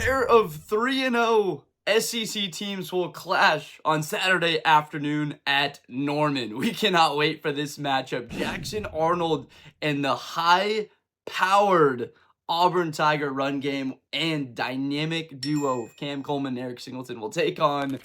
pair of 3-0 SEC teams will clash on Saturday afternoon at Norman. We cannot wait for this matchup. Jackson Arnold and the high-powered Auburn Tiger run game and dynamic duo of Coleman and Eric Singleton will take on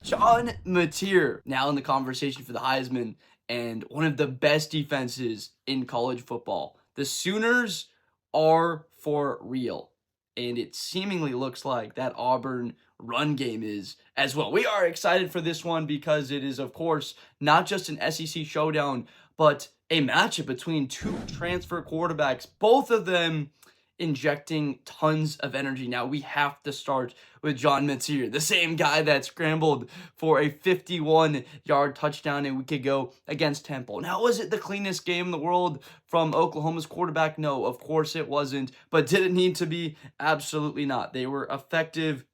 John Mateer, now in the conversation for the Heisman and one of the best defenses in college football. The Sooners are for real, and it seemingly looks like that Auburn run game is as well. We are excited for this one because it is, of course, not just an SEC showdown, but a matchup between two transfer quarterbacks, both of them injecting tons of energy. Now, we have to start with John Mateer, the same guy that scrambled for a 51-yard touchdown a week ago against Temple. Now, was it the cleanest game in the world from Oklahoma's quarterback? No, of course it wasn't. But did it need to be? Absolutely not. They were effective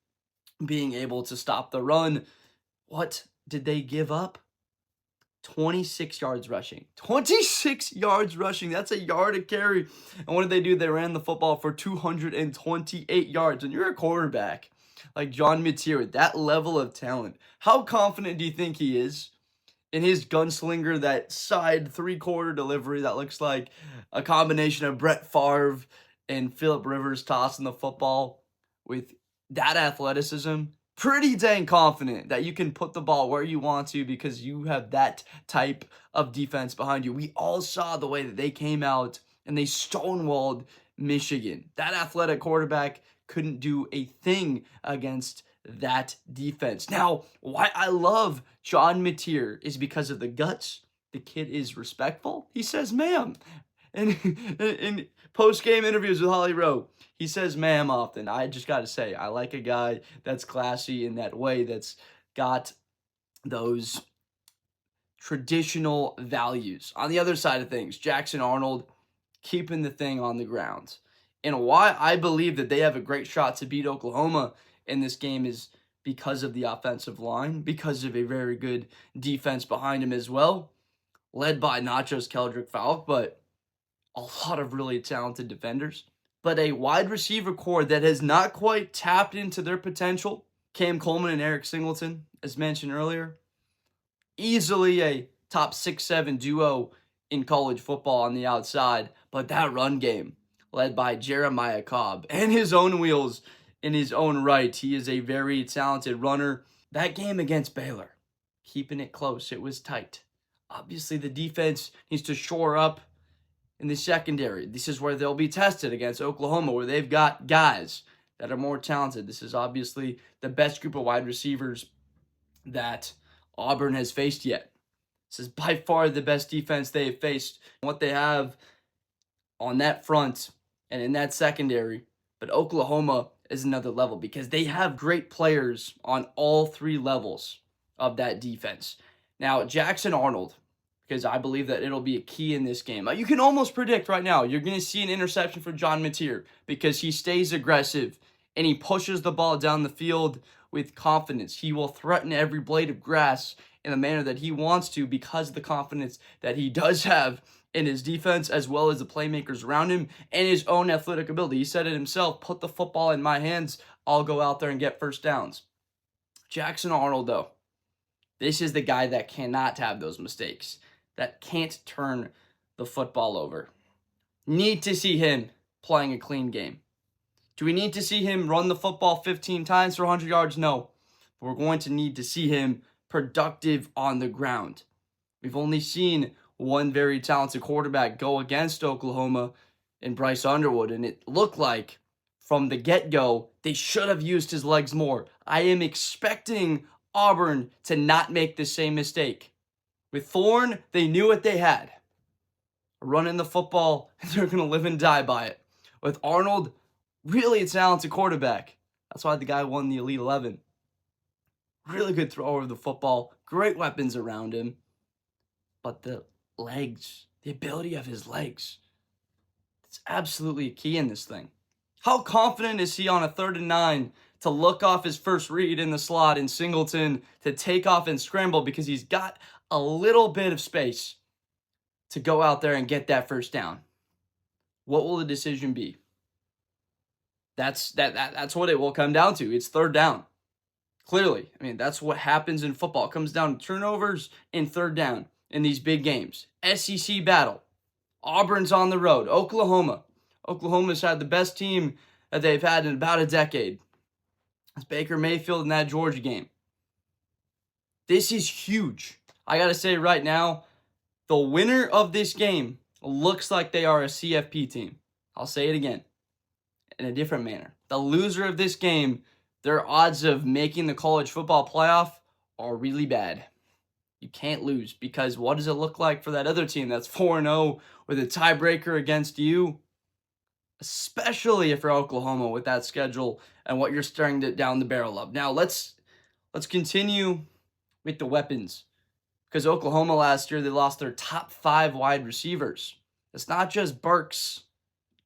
being able to stop the run. What did they give up? 26 yards rushing. 26 yards rushing. That's a yard a carry. And what did they do? They ran the football for 228 yards. And you're a quarterback like John Mateer with that level of talent. How confident do you think he is in his gunslinger, that side three-quarter delivery that looks like a combination of Brent Favre and Phillip Rivers tossing the football with that athleticism? Pretty dang confident that you can put the ball where you want to because you have that type of defense behind you. We all saw the way that they came out and they stonewalled Michigan. That athletic quarterback couldn't do a thing against that defense. Now, why I love John Mateer is because of the guts. The kid is respectful. He says, ma'am. And in post-game interviews with Holly Rowe, he says ma'am often. I just got to say, I like a guy that's classy in that way, that's got those traditional values. On the other side of things, Jackson Arnold keeping the thing on the ground. And why I believe that they have a great shot to beat Oklahoma in this game is because of the offensive line, because of a very good defense behind him as well, led by not just Keldrick Falk, but a lot of really talented defenders, but a wide receiver core that has not quite tapped into their potential. Coleman and Eric Singleton, as mentioned earlier, easily a top 6-7 duo in college football on the outside, but that run game led by Jeremiah Cobb and his own wheels in his own right. He is a very talented runner. That game against Baylor, keeping it close, it was tight. Obviously, the defense needs to shore up in the secondary. This is where they'll be tested against Oklahoma, where they've got guys that are more talented. This is obviously the best group of wide receivers that Auburn has faced yet. This is by far the best defense they have faced. What they have on that front and in that secondary, but Oklahoma is another level because they have great players on all three levels of that defense. Now, Jackson Arnold, because I believe that it'll be a key in this game. You can almost predict right now, you're going to see an interception for John Mateer because he stays aggressive and he pushes the ball down the field with confidence. He will threaten every blade of grass in the manner that he wants to because of the confidence that he does have in his defense as well as the playmakers around him and his own athletic ability. He said it himself, put the football in my hands, I'll go out there and get first downs. Jackson Arnold, though, this is the guy that cannot have those mistakes, that can't turn the football over. Need to see him playing a clean game. Do we need to see him run the football 15 times for 100 yards? No. But we're going to need to see him productive on the ground. We've only seen one very talented quarterback go against Oklahoma in Bryce Underwood, and it looked like from the get-go they should have used his legs more. I am expecting Auburn to not make the same mistake. With Thorne, they knew what they had. Running the football, and they're going to live and die by it. With Arnold, really a talented quarterback. That's why the guy won the Elite 11. Really good thrower of the football. Great weapons around him. But the legs, the ability of his legs, it's absolutely a key in this thing. How confident is he on a 3rd and 9 to look off his first read in the slot in Singleton to take off and scramble because he's got a little bit of space to go out there and get that first down? What will the decision be? That's what it will come down to. It's third down. Clearly. I mean, that's what happens in football. It comes down to turnovers and third down in these big games. SEC battle. Auburn's on the road. Oklahoma. Oklahoma's had the best team that they've had in about a decade. It's Baker Mayfield in that Georgia game. This is huge. I got to say right now, the winner of this game looks like they are a CFP team. I'll say it again in a different manner. The loser of this game, their odds of making the college football playoff are really bad. You can't lose because what does it look like for that other team that's 4-0 with a tiebreaker against you? Especially if you're Oklahoma with that schedule and what you're staring down the barrel of. Now, let's continue with the weapons. Because Oklahoma last year, they lost their top 5 wide receivers. It's not just Burks,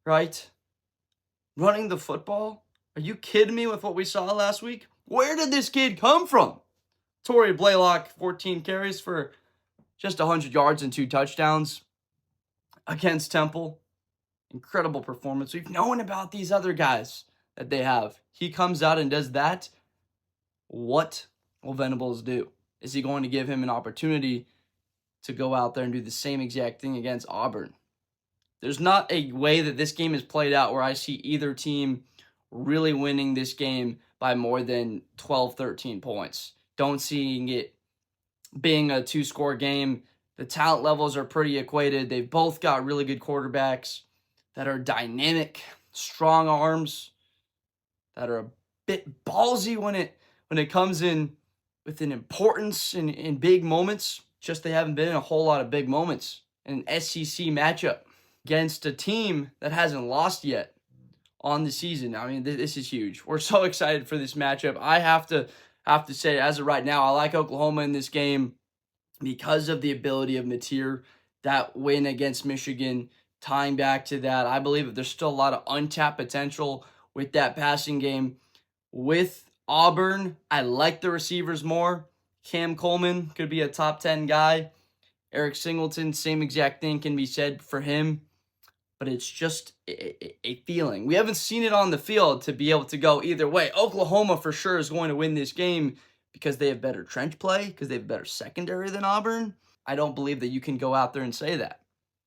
right? Running the football? Are you kidding me with what we saw last week? Where did this kid come from? Torrey Blaylock, 14 carries for just 100 yards and 2 touchdowns against Temple. Incredible performance. We've known about these other guys that they have. He comes out and does that. What will Venables do? Is he going to give him an opportunity to go out there and do the same exact thing against Auburn? There's not a way that this game is played out where I see either team really winning this game by more than 12, 13 points. Don't see it being a 2-score game. The talent levels are pretty equated. They've both got really good quarterbacks that are dynamic, strong arms, that are a bit ballsy when it comes in with an importance in big moments. Just they haven't been in a whole lot of big moments in an SEC matchup against a team that hasn't lost yet on the season. I mean, this is huge. We're so excited for this matchup. I have to say, as of right now, I like Oklahoma in this game because of the ability of Mateer. That win against Michigan, tying back to that, I believe that there's still a lot of untapped potential with that passing game. With Auburn, I like the receivers more. Cam Coleman could be a top 10 guy. Eric Singleton, same exact thing can be said for him. But it's just a feeling. We haven't seen it on the field to be able to go either way. Oklahoma for sure is going to win this game because they have better trench play, because they have better secondary than Auburn. I don't believe that you can go out there and say that.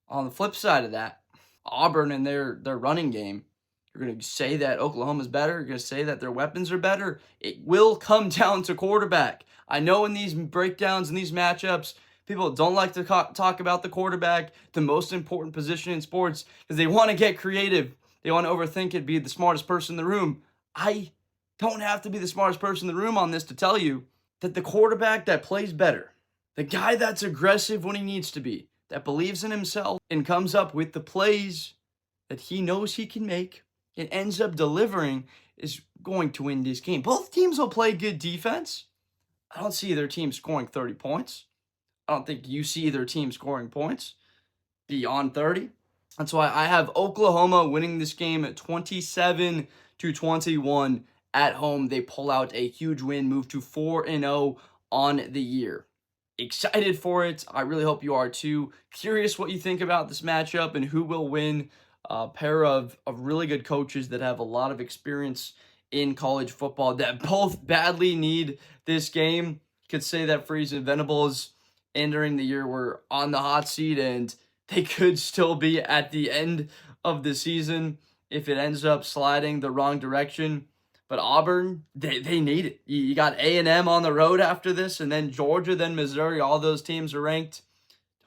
On the flip side of that, Auburn and their running game, you're going to say that Oklahoma's better. You're going to say that their weapons are better. It will come down to quarterback. I know in these breakdowns and these matchups, people don't like to talk about the quarterback, the most important position in sports, because they want to get creative. They want to overthink it, be the smartest person in the room. I don't have to be the smartest person in the room on this to tell you that the quarterback that plays better, the guy that's aggressive when he needs to be, that believes in himself and comes up with the plays that he knows he can make and ends up delivering, is going to win this game. Both teams will play good defense. I don't see either team scoring 30 points. I don't think you see either team scoring points beyond 30. That's why I have Oklahoma winning this game at 27-21 at home. They pull out a huge win, move to 4-0 on the year. Excited for it. I really hope you are too. Curious what you think about this matchup and who will win. A pair of really good coaches that have a lot of experience in college football that both badly need this game. Could say that Freeze and Venables entering the year were on the hot seat, and they could still be at the end of the season if it ends up sliding the wrong direction. But Auburn, they need it. You got A&M on the road after this, and then Georgia, then Missouri. All those teams are ranked.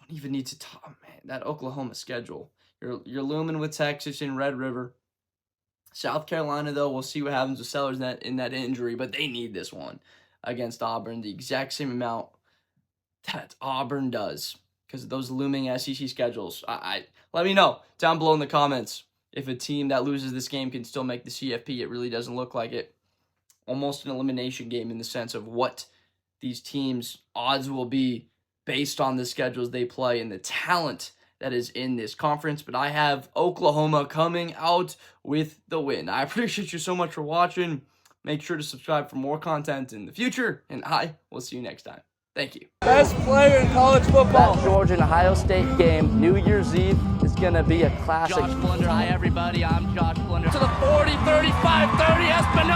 Don't even need to talk, man. That Oklahoma schedule. You're looming with Texas in Red River. South Carolina, though, we'll see what happens with Sellers in that injury, but they need this one against Auburn, the exact same amount that Auburn does because of those looming SEC schedules. Let me know down below in the comments if a team that loses this game can still make the CFP. It really doesn't look like it. Almost an elimination game in the sense of what these teams' odds will be based on the schedules they play and the talent that is in this conference. But I have Oklahoma coming out with the win. I appreciate you so much for watching. Make sure to subscribe for more content in the future, and I will see you next time. Thank you. Best player in college football. That Georgia and Ohio State game, New Year's Eve, is going to be a classic. Josh Blunder, hi everybody, I'm Josh Blunder. To the 40, 35, 30, Espinosa!